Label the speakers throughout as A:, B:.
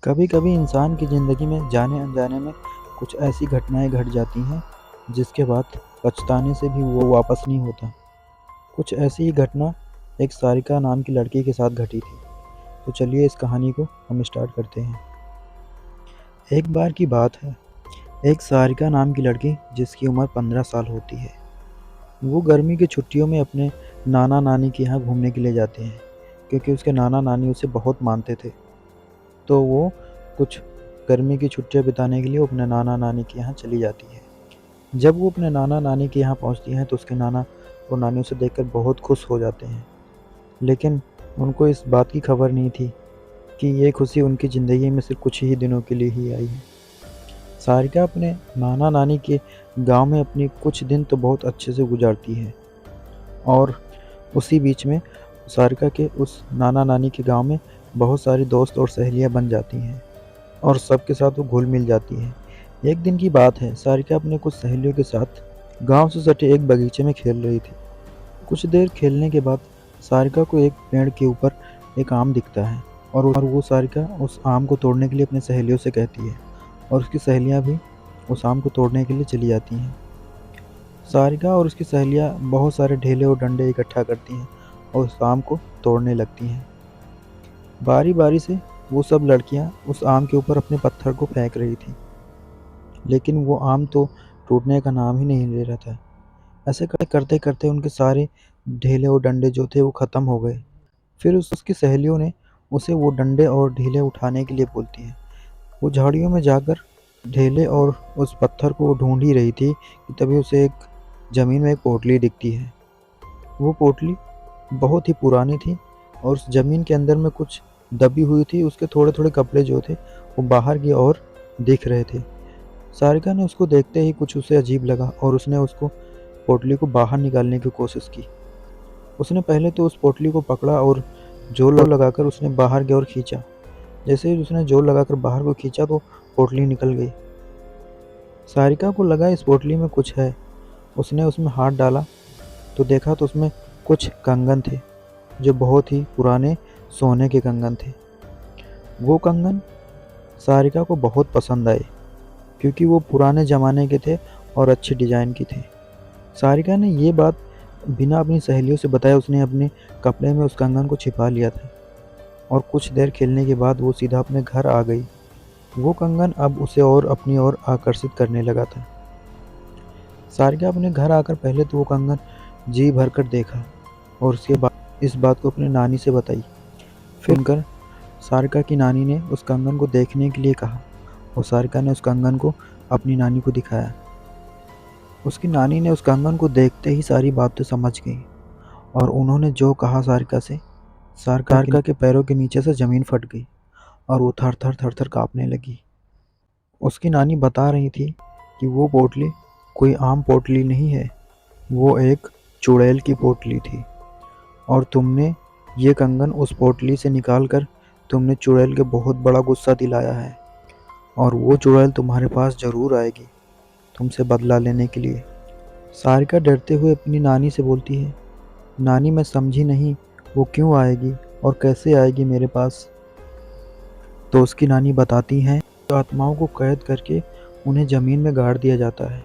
A: कभी कभी इंसान की ज़िंदगी में जाने अनजाने में कुछ ऐसी घटनाएं घट जाती हैं जिसके बाद पछताने से भी वो वापस नहीं होता। कुछ ऐसी ही घटना एक सारिका नाम की लड़की के साथ घटी थी। तो चलिए इस कहानी को हम स्टार्ट करते हैं। एक बार की बात है, एक सारिका नाम की लड़की जिसकी उम्र 15 साल होती है, वो गर्मी की छुट्टियों में अपने नाना नानी के यहाँ घूमने के लिए जाते हैं क्योंकि उसके नाना नानी उसे बहुत मानते थे। तो वो कुछ गर्मी की छुट्टियाँ बिताने के लिए वो अपने नाना नानी के यहाँ चली जाती है। जब वो अपने नाना नानी के यहाँ पहुँचती हैं तो उसके नाना और नानी उसे देखकर बहुत खुश हो जाते हैं, लेकिन उनको इस बात की खबर नहीं थी कि ये खुशी उनकी ज़िंदगी में सिर्फ कुछ ही दिनों के लिए ही आई है। सारिका अपने नाना नानी के गांव में अपनी कुछ दिन तो बहुत अच्छे से गुजारती है और उसी बीच में सारिका के उस नाना नानी के गांव में बहुत सारी दोस्त और सहेलियां बन जाती हैं और सबके साथ वो घुल मिल जाती है। एक दिन की बात है, सारिका अपने कुछ सहेलियों के साथ गांव से सटे एक बगीचे में खेल रही थी। कुछ देर खेलने के बाद सारिका को एक पेड़ के ऊपर एक आम दिखता है और वो सारिका उस आम को तोड़ने के लिए अपने सहेलियों से कहती है और उसकी सहेलियां भी उस आम को तोड़ने के लिए चली जाती हैं। सारिका और उसकी सहेलियां बहुत सारे ढेले और डंडे इकट्ठा करती हैं और उस आम को तोड़ने लगती हैं। बारी बारी से वो सब लड़कियां उस आम के ऊपर अपने पत्थर को फेंक रही थी, लेकिन वो आम तो टूटने का नाम ही नहीं ले रहा था। ऐसे करते करते उनके सारे ढेले और डंडे जो थे वो ख़त्म हो गए। फिर उसकी सहेलियों ने उसे वो डंडे और ढेले उठाने के लिए बोलती हैं। वो झाड़ियों में जाकर ढेले और उस पत्थर को ढूंढ ही रही थी कि तभी उसे एक ज़मीन में एक पोटली दिखती है। वो पोटली बहुत ही पुरानी थी और उस ज़मीन के अंदर में कुछ दबी हुई थी। उसके थोड़े थोड़े कपड़े जो थे वो बाहर की ओर दिख रहे थे। सारिका ने उसको देखते ही कुछ उसे अजीब लगा और उसने उसको पोटली को बाहर निकालने की कोशिश की। उसने पहले तो उस पोटली को पकड़ा और जोर लगाकर उसने बाहर की ओर खींचा। जैसे ही उसने जोर लगाकर बाहर को खींचा तो पोटली निकल गई। सारिका को लगा इस पोटली में कुछ है। उसने उसमें हाथ डाला तो देखा तो उसमें कुछ कंगन थे जो बहुत ही पुराने सोने के कंगन थे। वो कंगन सारिका को बहुत पसंद आए क्योंकि वो पुराने ज़माने के थे और अच्छे डिज़ाइन की थे। सारिका ने ये बात बिना अपनी सहेलियों से बताए उसने अपने कपड़े में उस कंगन को छिपा लिया था और कुछ देर खेलने के बाद वो सीधा अपने घर आ गई। वो कंगन अब उसे और अपनी ओर आकर्षित करने लगा था। सारिका अपने घर आकर पहले तो वो कंगन जी भर कर देखा और उसके बाद इस बात को अपनी नानी से बताई। फिर उनकर सारिका की नानी ने उस कंगन को देखने के लिए कहा और सारिका ने उस कंगन को अपनी नानी को दिखाया। उसकी नानी ने उस कंगन को देखते ही सारी बातें समझ गई और उन्होंने जो कहा सारिका से, सारिका के पैरों के नीचे से ज़मीन फट गई और वो थर थर थर थर काँपने लगी। उसकी नानी बता रही थी कि वो पोटली कोई आम पोटली नहीं है, वो एक चुड़ैल की पोटली थी और तुमने ये कंगन उस पोटली से निकाल कर तुमने चुड़ैल के बहुत बड़ा गुस्सा दिलाया है और वो चुड़ैल तुम्हारे पास ज़रूर आएगी तुमसे बदला लेने के लिए। सारिका डरते हुए अपनी नानी से बोलती है, नानी मैं समझी नहीं, वो क्यों आएगी और कैसे आएगी मेरे पास। तो उसकी नानी बताती हैं तो आत्माओं को कैद करके उन्हें ज़मीन में गाड़ दिया जाता है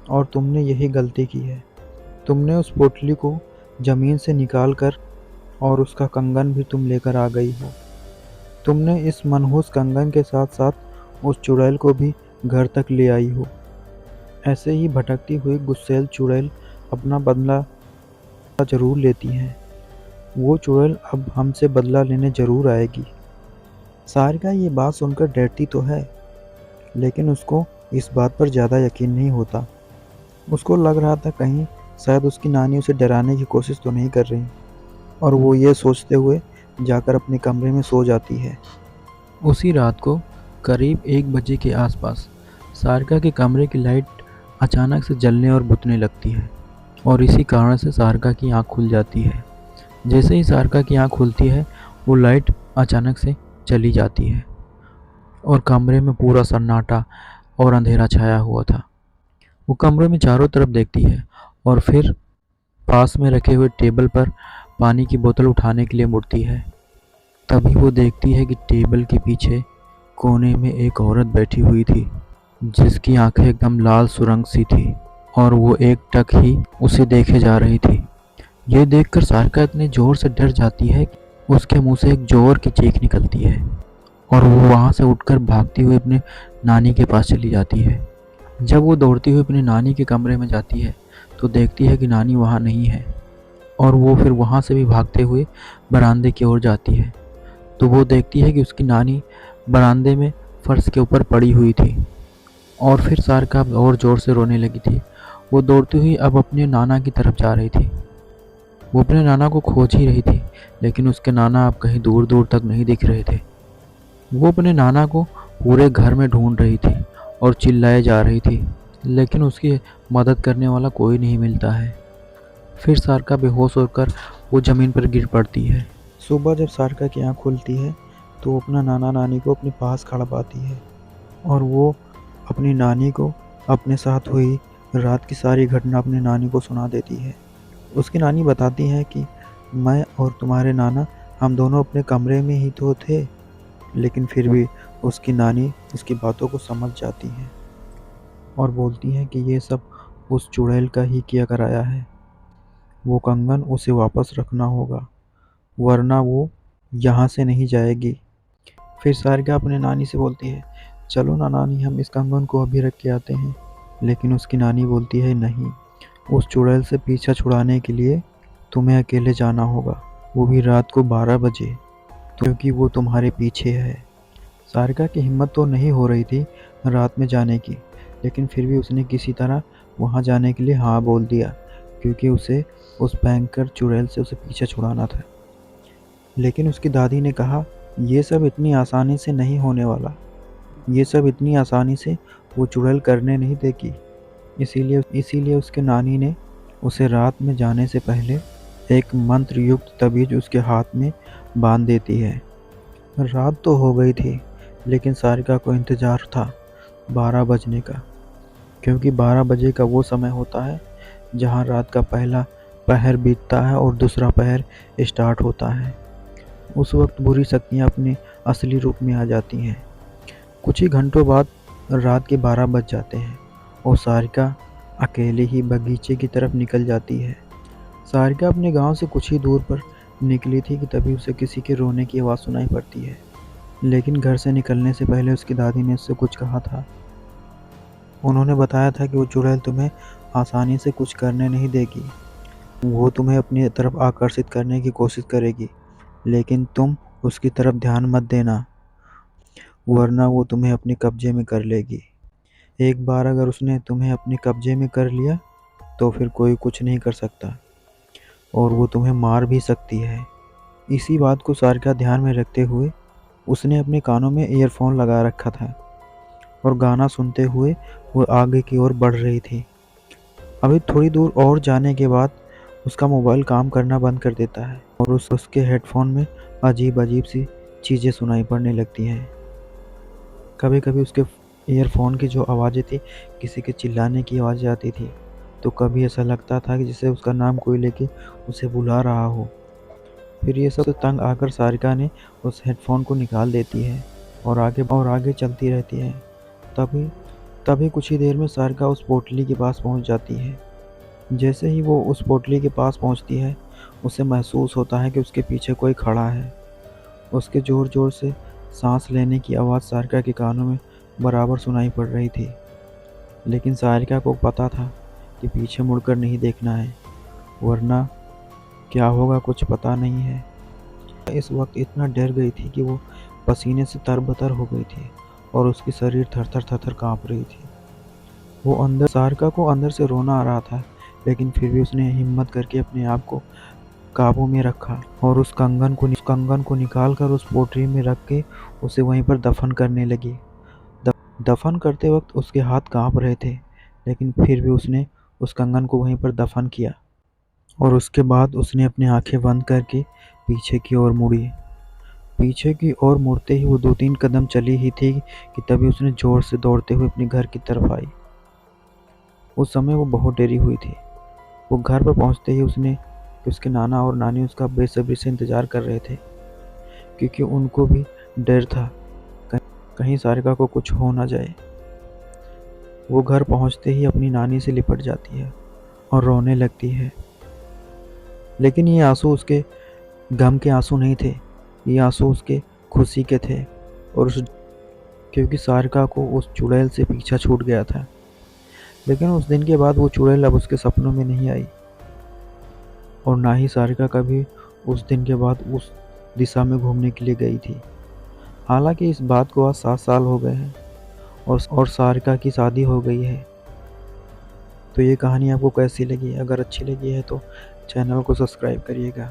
A: और तुमने यही गलती की है। तुमने उस पोटली को ज़मीन से निकाल कर और उसका कंगन भी तुम लेकर आ गई हो। तुमने इस मनहूस कंगन के साथ साथ उस चुड़ैल को भी घर तक ले आई हो। ऐसे ही भटकती हुई गुस्सैल चुड़ैल अपना बदला ज़रूर लेती हैं। वो चुड़ैल अब हमसे बदला लेने ज़रूर आएगी। सारिका ये बात सुनकर डरती तो है, लेकिन उसको इस बात पर ज़्यादा यकीन नहीं होता। उसको लग रहा था कहीं शायद उसकी नानी उसे डराने की कोशिश तो नहीं कर रही और वो ये सोचते हुए जाकर अपने कमरे में सो जाती है। उसी रात को करीब 1 बजे के आसपास सारिका के कमरे की लाइट अचानक से जलने और बुझने लगती है और इसी कारण से सारिका की आँख खुल जाती है। जैसे ही सारिका की आँख खुलती है वो लाइट अचानक से चली जाती है और कमरे में पूरा सन्नाटा और अंधेरा छाया हुआ था। वो कमरे में चारों तरफ देखती है और फिर पास में रखे हुए टेबल पर पानी की बोतल उठाने के लिए मुड़ती है। तभी वो देखती है कि टेबल के पीछे कोने में एक औरत बैठी हुई थी जिसकी आंखें एकदम लाल सुरंग सी थी और वो एकटक ही उसे देखे जा रही थी। ये देखकर सारिका इतने जोर से डर जाती है कि उसके मुंह से एक जोर की चीख निकलती है और वो वहां से उठकर भागती हुई अपने नानी के पास चली जाती है। जब वो दौड़ती हुई अपनी नानी के कमरे में जाती है तो देखती है कि नानी वहाँ नहीं है और वो फिर वहाँ से भी भागते हुए बरामदे की ओर जाती है तो वो देखती है कि उसकी नानी बरामदे में फर्श के ऊपर पड़ी हुई थी और फिर सारिका और ज़ोर से रोने लगी थी। वो दौड़ती हुई अब अपने नाना की तरफ जा रही थी। वो अपने नाना को खोज ही रही थी लेकिन उसके नाना अब कहीं दूर दूर तक नहीं दिख रहे थे। वो अपने नाना को पूरे घर में ढूंढ रही थी और चिल्लाए जा रही थी लेकिन उसकी मदद करने वाला कोई नहीं मिलता है। फिर सारिका बेहोश होकर वो ज़मीन पर गिर पड़ती है। सुबह जब सारिका की आँख खुलती है तो वो अपना नाना नानी को अपने पास खड़ा पाती है और वो अपनी नानी को अपने साथ हुई रात की सारी घटना अपनी नानी को सुना देती है। उसकी नानी बताती है कि मैं और तुम्हारे नाना हम दोनों अपने कमरे में ही तो थे, लेकिन फिर भी उसकी नानी उसकी बातों को समझ जाती है और बोलती है कि ये सब उस चुड़ैल का ही किया कराया है। वो कंगन उसे वापस रखना होगा वरना वो यहाँ से नहीं जाएगी। फिर सारिका अपने नानी से बोलती है, चलो ना नानी, हम इस कंगन को अभी रख के आते हैं। लेकिन उसकी नानी बोलती है, नहीं, उस चुड़ैल से पीछा छुड़ाने के लिए तुम्हें अकेले जाना होगा, वो भी रात को 12 बजे, क्योंकि वो तुम्हारे पीछे है। सारिका की हिम्मत तो नहीं हो रही थी रात में जाने की, लेकिन फिर भी उसने किसी तरह वहाँ जाने के लिए हाँ बोल दिया, क्योंकि उसे उस भयंकर चुड़ैल से उसे पीछा छुड़ाना था। लेकिन उसकी दादी ने कहा, ये सब इतनी आसानी से नहीं होने वाला, ये सब इतनी आसानी से वो चुड़ैल करने नहीं देगी। इसीलिए उसके नानी ने उसे रात में जाने से पहले एक मंत्र युक्त तबीज उसके हाथ में बांध देती है। रात तो हो गई थी लेकिन सारिका को इंतज़ार था 12 बजने का, क्योंकि 12 बजे का वो समय होता है जहाँ रात का पहला पहर बीतता है और दूसरा पहर स्टार्ट होता है। उस वक्त बुरी शक्तियाँ अपने असली रूप में आ जाती हैं। कुछ ही घंटों बाद रात के 12 बज जाते हैं और सारिका अकेले ही बगीचे की तरफ निकल जाती है। सारिका अपने गांव से कुछ ही दूर पर निकली थी कि तभी उसे किसी के रोने की आवाज़ सुनाई पड़ती है। लेकिन घर से निकलने से पहले उसकी दादी ने उससे कुछ कहा था। उन्होंने बताया था कि वो चुड़ैल तुम्हें आसानी से कुछ करने नहीं देगी, वो तुम्हें अपनी तरफ आकर्षित करने की कोशिश करेगी, लेकिन तुम उसकी तरफ ध्यान मत देना वरना वो तुम्हें अपने कब्जे में कर लेगी। एक बार अगर उसने तुम्हें अपने कब्जे में कर लिया तो फिर कोई कुछ नहीं कर सकता और वो तुम्हें मार भी सकती है। इसी बात को सारिका ध्यान में रखते हुए उसने अपने कानों में ईयरफोन लगा रखा था और गाना सुनते हुए वो आगे की ओर बढ़ रही थी। अभी थोड़ी दूर और जाने के बाद उसका मोबाइल काम करना बंद कर देता है और उसके हेडफोन में अजीब अजीब सी चीज़ें सुनाई पड़ने लगती हैं। कभी कभी उसके ईयरफोन की जो आवाज़ें थी किसी के चिल्लाने की आवाज़ आती थी, तो कभी ऐसा लगता था कि जैसे उसका नाम कोई लेके उसे बुला रहा हो। फिर ये सब तंग आकर सारिका ने उस हेडफोन को निकाल देती है और आगे चलती रहती है। तभी कुछ ही देर में सारिका उस पोटली के पास पहुंच जाती है। जैसे ही वो उस पोटली के पास पहुंचती है उसे महसूस होता है कि उसके पीछे कोई खड़ा है। उसके ज़ोर ज़ोर से सांस लेने की आवाज़ सारिका के कानों में बराबर सुनाई पड़ रही थी, लेकिन सारिका को पता था कि पीछे मुड़कर नहीं देखना है वरना क्या होगा कुछ पता नहीं है। इस वक्त इतना डर गई थी कि वो पसीने से तरबतर हो गई थी और उसकी शरीर थर थर काँप रही थी। सारिका को अंदर से रोना आ रहा था, लेकिन फिर भी उसने हिम्मत करके अपने आप को काबू में रखा और उस कंगन को निकाल कर उस पोटली में रख के उसे वहीं पर दफन करने लगी। दफन करते वक्त उसके हाथ कांप रहे थे, लेकिन फिर भी उसने उस कंगन को वहीं पर दफन किया और उसके बाद उसने अपनी आंखें बंद करके पीछे की ओर मुड़ी। पीछे की ओर मुड़ते ही वो 2-3 कदम चली ही थी कि तभी उसने जोर से दौड़ते हुए अपने घर की तरफ आई। उस समय वो बहुत डरी हुई थी। वो घर पर पहुंचते ही उसके नाना और नानी उसका बेसब्री से इंतज़ार कर रहे थे, क्योंकि उनको भी डर था कहीं सारिका को कुछ हो ना जाए। वो घर पहुंचते ही अपनी नानी से लिपट जाती है और रोने लगती है। लेकिन ये आंसू उसके गम के आंसू नहीं थे, ये आंसू उसके खुशी के थे। और क्योंकि सारिका को उस चुड़ैल से पीछा छूट गया था। लेकिन उस दिन के बाद वो चुड़ैल अब उसके सपनों में नहीं आई, और ना ही सारिका कभी उस दिन के बाद उस दिशा में घूमने के लिए गई थी। हालांकि इस बात को आज 7 साल हो गए हैं और सारिका की शादी हो गई है। तो ये कहानी आपको कैसी लगी? अगर अच्छी लगी है तो चैनल को सब्सक्राइब करिएगा।